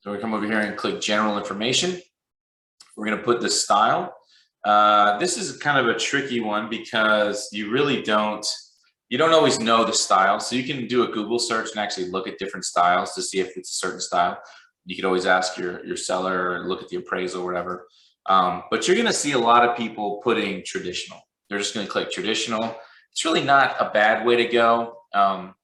So we come over here and click general information. We're going to put the style. This is kind of a tricky one because you don't always know the style. So you can do a Google search and actually look at different styles to see if it's a certain style. You could always ask your seller or look at the appraisal or whatever. But you're going to see a lot of people putting traditional. They're just going to click traditional. It's really not a bad way to go,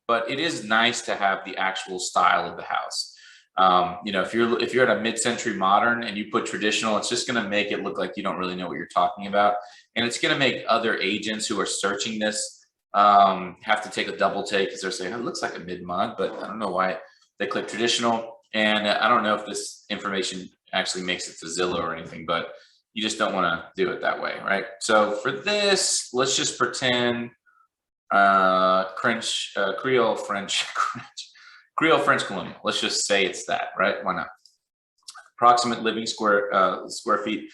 but it is nice to have the actual style of the house. If you're at a mid-century modern and you put traditional, it's just going to make it look like you don't really know what you're talking about, and it's going to make other agents who are searching this have to take a double take because they're saying it looks like a mid-mod, but I don't know why they click traditional. And I don't know if this information actually makes it to Zillow or anything, but you just don't want to do it that way, right? So for this, let's just pretend Creole French Colonial. Let's just say it's that, right? Why not? Approximate living square feet.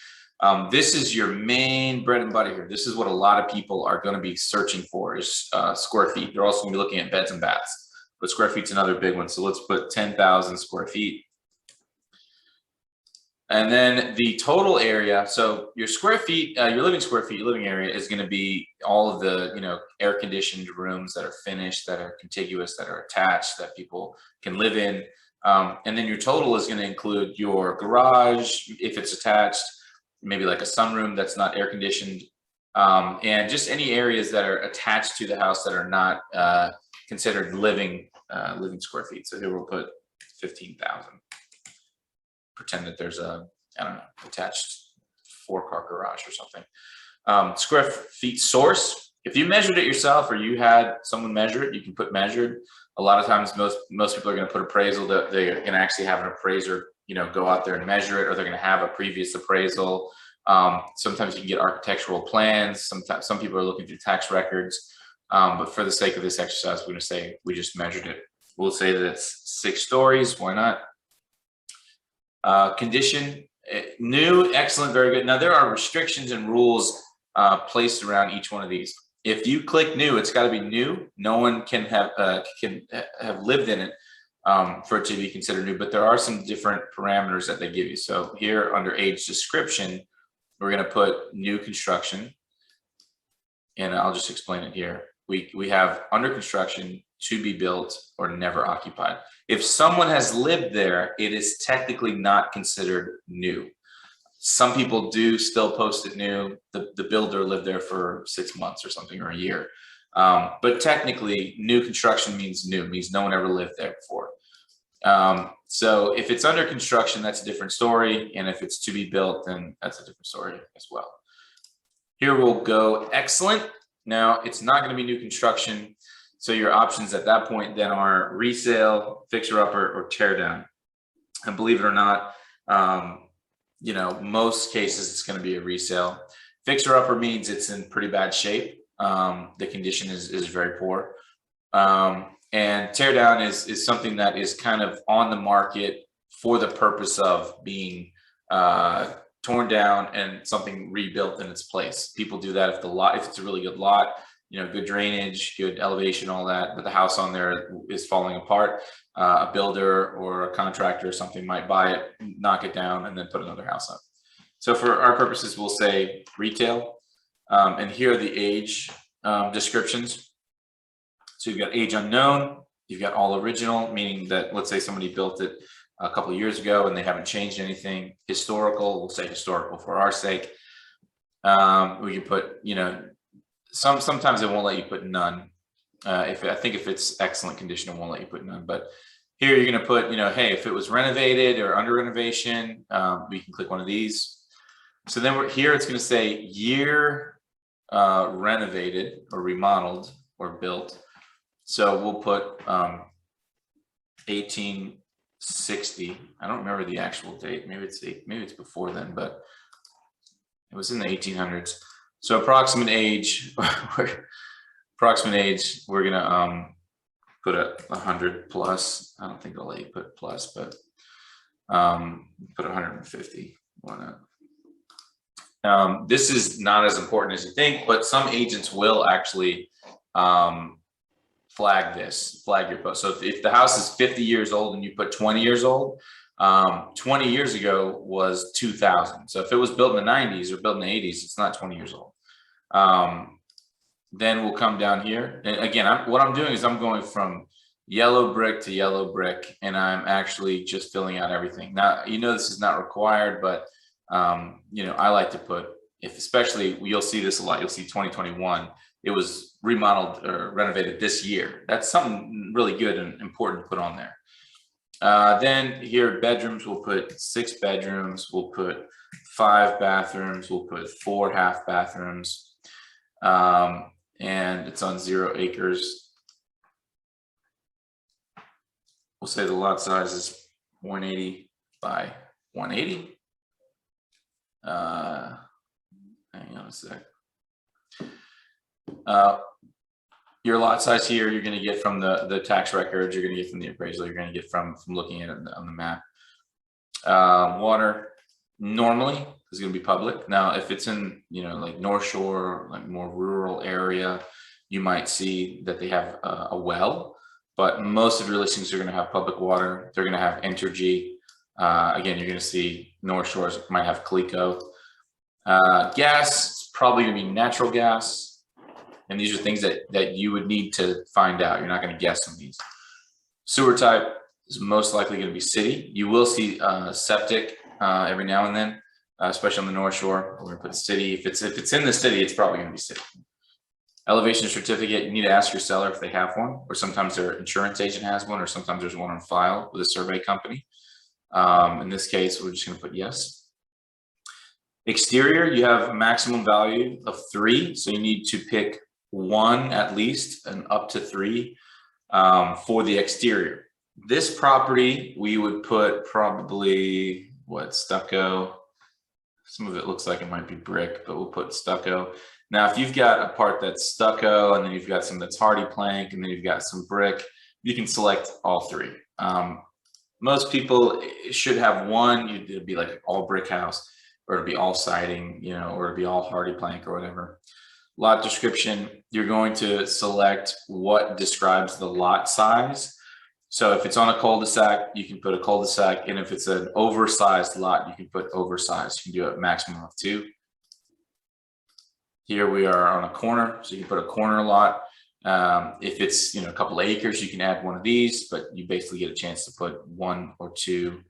This is your main bread and butter here. This is what a lot of people are going to be searching for is square feet. They're also going to be looking at beds and baths, but square feet's another big one. So let's put 10,000 square feet. And then the total area, so your square feet, your living square feet, your living area is going to be all of the, air conditioned rooms that are finished, that are contiguous, that are attached, that people can live in. And then your total is going to include your garage, if it's attached, maybe like a sunroom that's not air conditioned, and just any areas that are attached to the house that are not considered living square feet. So here we'll put 15,000. Pretend that there's a, attached 4-car garage or something. Square feet source. If you measured it yourself or you had someone measure it, you can put measured. A lot of times, most people are going to put appraisal. That they're going to actually have an appraiser, go out there and measure it, or they're going to have a previous appraisal. Sometimes you can get architectural plans. Sometimes some people are looking through tax records. But for the sake of this exercise, we're going to say we just measured it. We'll say that it's 6 stories. Why not? Condition, new, excellent, very good. Now there are restrictions and rules placed around each one of these. If you click new, it's got to be new. No one can have lived in it for it to be considered new, but there are some different parameters that they give you. So here under age description, we're going to put new construction, and I'll just explain it here. We have under construction, to be built, or never occupied. If someone has lived there, it is technically not considered new. Some people do still post it new. The builder lived there for 6 months or something, or a year. But technically, new construction means new, means no one ever lived there before. So if it's under construction, that's a different story. And if it's to be built, then that's a different story as well. Here we'll go excellent. Now, it's not going to be new construction. So your options at that point then are resale, fixer-upper, or tear down. And believe it or not, most cases it's going to be a resale. Fixer-upper means it's in pretty bad shape. The condition is very poor. And tear down is something that is kind of on the market for the purpose of being torn down and something rebuilt in its place. People do that if it's a really good lot, good drainage, good elevation, all that, but the house on there is falling apart. A builder or a contractor or something might buy it, knock it down, and then put another house up. So for our purposes, we'll say retail. And here are the age descriptions. So you've got age unknown, you've got all original, meaning that let's say somebody built it a couple of years ago and they haven't changed anything. Historical, we'll say historical for our sake. We can put, sometimes it won't let you put none. I think if it's excellent condition, it won't let you put none. But here you're going to put, hey, if it was renovated or under renovation, we can click one of these. So then here it's going to say year renovated or remodeled or built. So we'll put 1860. I don't remember the actual date. Maybe it's before then, but it was in the 1800s. So approximate age, we're gonna put 100 plus. I don't think I'll let you put plus, but put 150. Why not? This is not as important as you think, but some agents will actually flag your post. So if the house is 50 years old and you put 20 years old, 20 years ago was 2000. So if it was built in the 90s or built in the 80s, it's not 20 years old. Then we'll come down here. And again, what I'm doing is I'm going from yellow brick to yellow brick, and I'm actually just filling out everything. Now, this is not required, but I like to put, especially you'll see this a lot. You'll see 2021. It was remodeled or renovated this year. That's something really good and important to put on there. Then here, bedrooms, we'll put 6 bedrooms. We'll put 5 bathrooms. We'll put 4 half bathrooms. And it's on 0 acres. We'll say the lot size is 180 by 180. Hang on a sec. Your lot size here, you're going to get from the tax records, you're going to get from the appraisal, you're going to get from looking at it on the map. Water normally is going to be public. Now, if it's in, like North Shore, like more rural area, you might see that they have a well, but most of your listings are going to have public water. They're going to have Entergy. Again, you're going to see North Shores might have Coleco. Gas, it's probably going to be natural gas. And these are things that you would need to find out. You're not going to guess on these. Sewer type is most likely going to be city. You will see septic every now and then, especially on the North Shore. We're going to put city. If it's in the city, it's probably going to be city. Elevation certificate, you need to ask your seller if they have one, or sometimes their insurance agent has one, or sometimes there's one on file with a survey company. In this case, we're just going to put yes. Exterior, you have a maximum value of 3, so you need to pick 1 at least and up to 3 for the exterior. This property, we would put probably stucco. Some of it looks like it might be brick, but we'll put stucco. Now, if you've got a part that's stucco, and then you've got some that's hardy plank, and then you've got some brick, you can select all 3. Most people should have 1. It'd be like an all brick house, or it'd be all siding, or it'd be all hardy plank or whatever. Lot description, you're going to select what describes the lot size. So if it's on a cul-de-sac, you can put a cul-de-sac, and if it's an oversized lot, you can put oversized. You can do a maximum of 2. Here we are on a corner, so you can put a corner lot. If it's a couple acres, you can add one of these, but you basically get a chance to put 1 or 2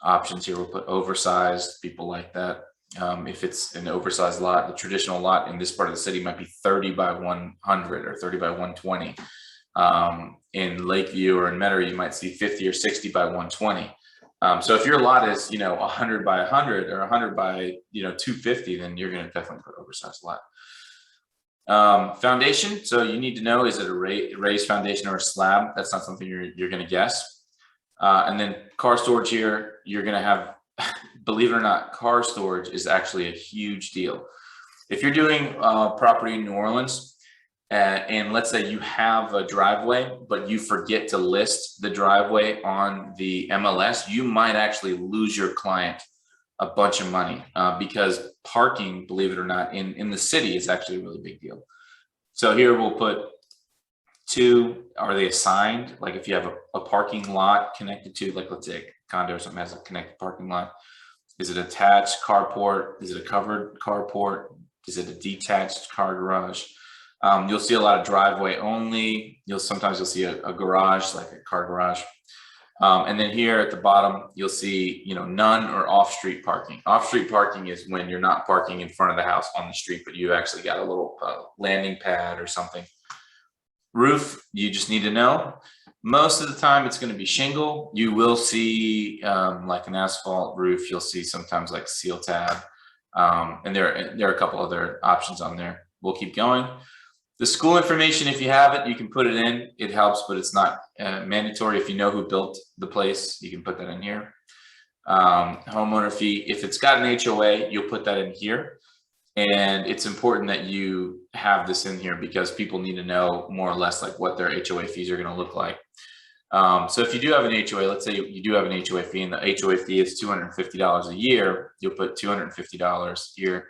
options here. We'll put oversized. People like that. If it's an oversized lot, the traditional lot in this part of the city might be 30 by 100 or 30 by 120. In Lakeview or in Metairie, you might see 50 or 60 by 120. So if your lot is 100 by 100 or 100 by 250, then you're going to definitely put oversized lot. Foundation, so you need to know, is it a raised foundation or a slab? That's not something you're going to guess. And then car storage here, you're going to have, believe it or not, car storage is actually a huge deal. If you're doing property in New Orleans, and let's say you have a driveway, but you forget to list the driveway on the MLS, you might actually lose your client a bunch of money because parking, believe it or not, in the city is actually a really big deal. So here we'll put 2. Are they assigned? Like if you have a parking lot connected to, like let's say a condo or something has a connected parking lot. Is it attached carport? Is it a covered carport? Is it a detached car garage? You'll see a lot of driveway only. Sometimes you'll see a garage, like a car garage. And then here at the bottom, you'll see, none or off-street parking. Off-street parking is when you're not parking in front of the house on the street, but you actually got a little landing pad or something. Roof, you just need to know. Most of the time it's going to be shingle. You will see like an asphalt roof. You'll see sometimes like seal tab. And there are a couple other options on there. We'll keep going. The school information, if you have it, you can put it in. It helps, but it's not mandatory. If you know who built the place, you can put that in here. Homeowner fee, if it's got an HOA, you'll put that in here. And it's important that you have this in here because people need to know more or less like what their HOA fees are going to look like. So if you do have an HOA, let's say you do have an HOA fee and the HOA fee is $250 a year, you'll put $250 here.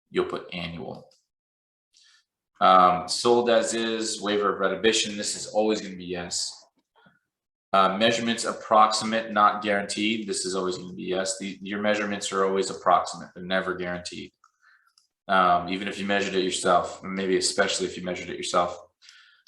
You'll put annual. Sold as is, waiver of retribution. This is always going to be yes. Measurements approximate, not guaranteed. This is always going to be yes. Your measurements are always approximate. They're never guaranteed. Even if you measured it yourself, and maybe especially if you measured it yourself.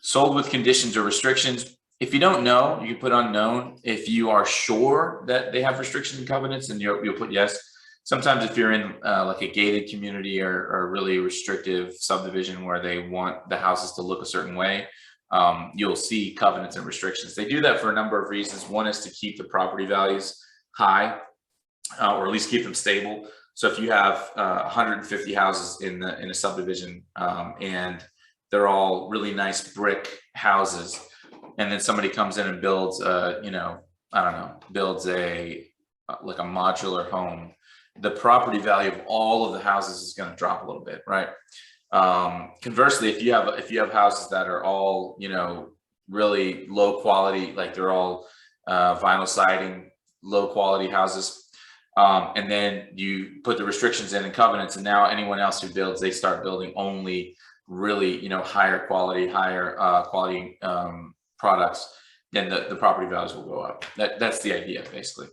Sold with conditions or restrictions. If you don't know, you can put unknown. If you are sure that they have restrictions and covenants, and you'll put yes. Sometimes if you're in like a gated community or a really restrictive subdivision where they want the houses to look a certain way, you'll see covenants and restrictions. They do that for a number of reasons. One is to keep the property values high, or at least keep them stable. So if you have 150 houses in a subdivision, and they're all really nice brick houses, and then somebody comes in and builds builds a like a modular home, the property value of all of the houses is going to drop a little bit, right? Conversely, if you have houses that are all, really low quality, like they're all vinyl siding, low quality houses, and then you put the restrictions in and covenants, and now anyone else who builds, they start building only really, higher quality products, then the property values will go up. That's the idea, basically.